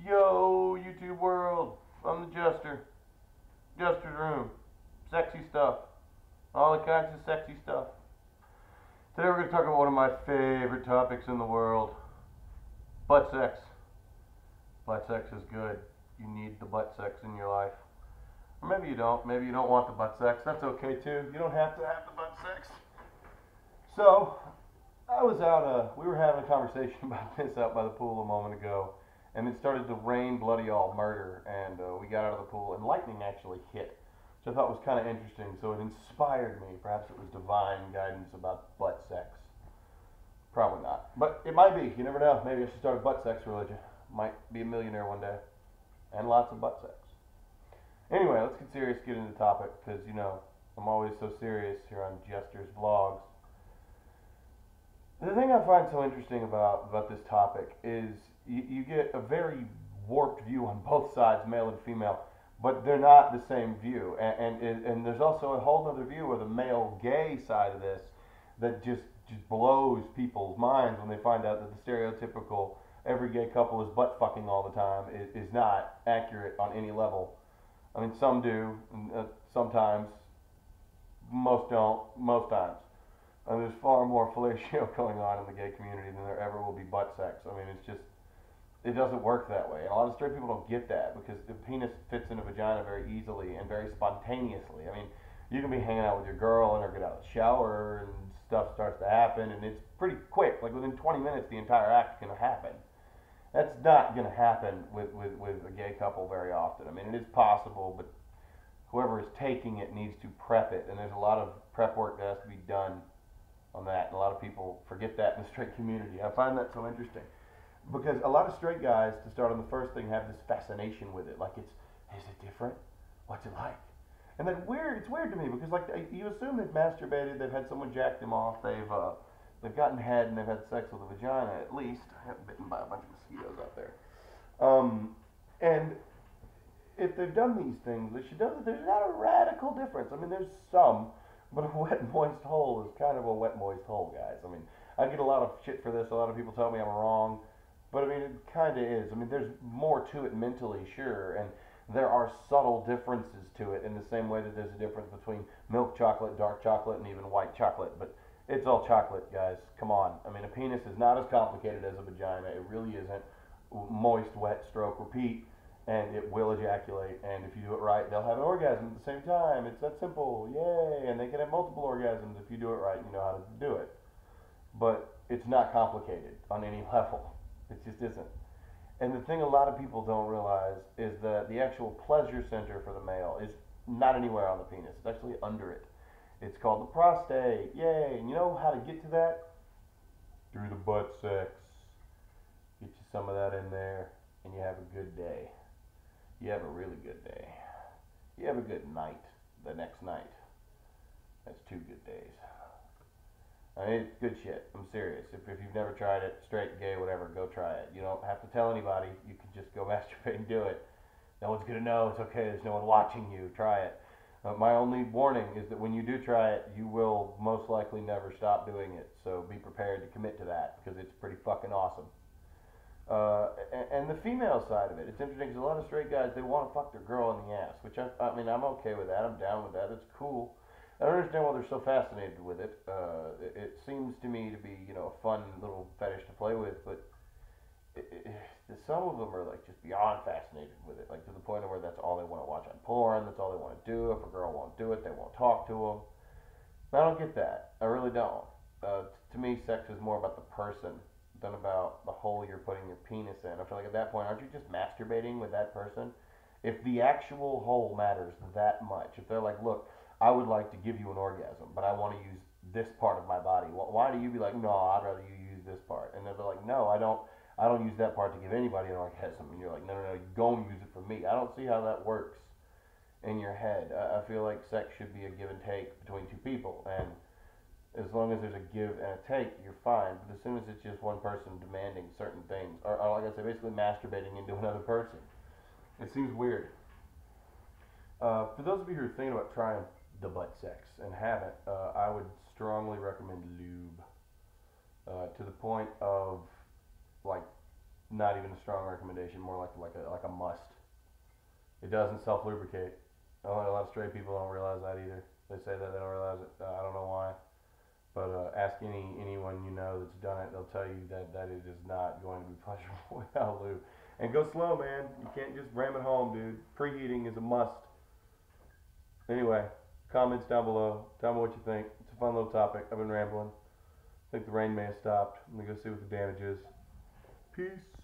Yo, YouTube world, I'm the Jester. Jester's room. Sexy stuff. All the kinds of sexy stuff. Today we're going to talk about one of my favorite topics in the world. Butt sex. Butt sex is good. You need the butt sex in your life. Or maybe you don't. Maybe you don't want the butt sex. That's okay too. You don't have to have the butt sex. So, I was out, we were having a conversation about this out by the pool a moment ago, and it started to rain bloody all murder, and we got out of the pool, and lightning actually hit, which I thought was kind of interesting, so it inspired me. Perhaps it was divine guidance about butt sex. Probably not, but it might be. You never know. Maybe I should start a butt sex religion. Might be a millionaire one day, and lots of butt sex. Anyway, let's get serious, get into the topic, because, I'm always so serious here on Jester's vlogs. The thing I find so interesting about this topic is you get a very warped view on both sides, male and female, but they're not the same view. And there's also a whole other view of the male gay side of this that just blows people's minds when they find out that the stereotypical every gay couple is butt fucking all the time is not accurate on any level. I mean, some do, sometimes, most don't, most times. And there's far more fellatio going on in the gay community than there ever will be butt sex. I mean, it doesn't work that way. And a lot of straight people don't get that because the penis fits in a vagina very easily and very spontaneously. I mean, you can be hanging out with your girl and her get out of the shower and stuff starts to happen and it's pretty quick. Like within 20 minutes, the entire act is going to happen. That's not going to happen with a gay couple very often. I mean, it is possible, but whoever is taking it needs to prep it. And there's a lot of prep work that has to be done on that, and a lot of people forget that in the straight community. I find that so interesting because a lot of straight guys, to start on the first thing, have this fascination with it. Like, is it different? What's it like? And then it's weird to me because like you assume they've masturbated, they've had someone jack them off, they've gotten head and they've had sex with a vagina at least. I got bitten by a bunch of mosquitoes out there. And if they've done these things, they should know that there's not a radical difference. I mean, there's some. But a wet, moist hole is kind of a wet, moist hole, guys. I mean, I get a lot of shit for this. A lot of people tell me I'm wrong. But, I mean, it kind of is. I mean, there's more to it mentally, sure. And there are subtle differences to it in the same way that there's a difference between milk chocolate, dark chocolate, and even white chocolate. But it's all chocolate, guys. Come on. I mean, a penis is not as complicated as a vagina. It really isn't. Moist, wet, stroke, repeat. And it will ejaculate, and if you do it right, they'll have an orgasm at the same time. It's that simple, yay! And they can have multiple orgasms if you do it right and you know how to do it. But it's not complicated on any level. It just isn't. And the thing a lot of people don't realize is that the actual pleasure center for the male is not anywhere on the penis. It's actually under it. It's called the prostate, yay! And you know how to get to that? Through the butt sex. Get you some of that in there, and you have a good day. You have a really good day. You have a good night the next night. That's 2 good days. I mean, it's good shit. I'm serious. If you've never tried it, straight, gay, whatever, go try it. You don't have to tell anybody. You can just go masturbate and do it. No one's going to know. It's okay. There's no one watching you. Try it. My only warning is that when you do try it, you will most likely never stop doing it. So be prepared to commit to that because it's pretty fucking awesome. And the female side of it, it's interesting because a lot of straight guys, they want to fuck their girl in the ass, which I mean, I'm okay with that. I'm down with that. It's cool. I don't understand why they're so fascinated with it. It seems to me to be, a fun little fetish to play with, but some of them are like just beyond fascinated with it, like to the point of where that's all they want to watch on porn. That's all they want to do. If a girl won't do it, they won't talk to them. I don't get that. I really don't. To me, sex is more about the person than about the hole you're putting your penis in. I feel like at that point, aren't you just masturbating with that person? If the actual hole matters that much, if they're like, look, I would like to give you an orgasm, but I want to use this part of my body. Why do you be like, no, I'd rather you use this part? And they're like, no, I don't use that part to give anybody an orgasm. And you're like, no, you go and use it for me. I don't see how that works in your head. I feel like sex should be a give and take between 2 people, and as long as there's a give and a take, you're fine. But as soon as it's just one person demanding certain things, or like I said, basically masturbating into another person, it seems weird. For those of you who are thinking about trying the butt sex and haven't, I would strongly recommend lube. To the point of, like, not even a strong recommendation, more like a must. It doesn't self lubricate. A lot of straight people don't realize that either. They say that they don't realize it. I don't know why. But ask anyone you know that's done it. They'll tell you that it is not going to be pleasurable without lube. And go slow, man. You can't just ram it home, dude. Preheating is a must. Anyway, comments down below. Tell me what you think. It's a fun little topic. I've been rambling. I think the rain may have stopped. I'm gonna go see what the damage is. Peace.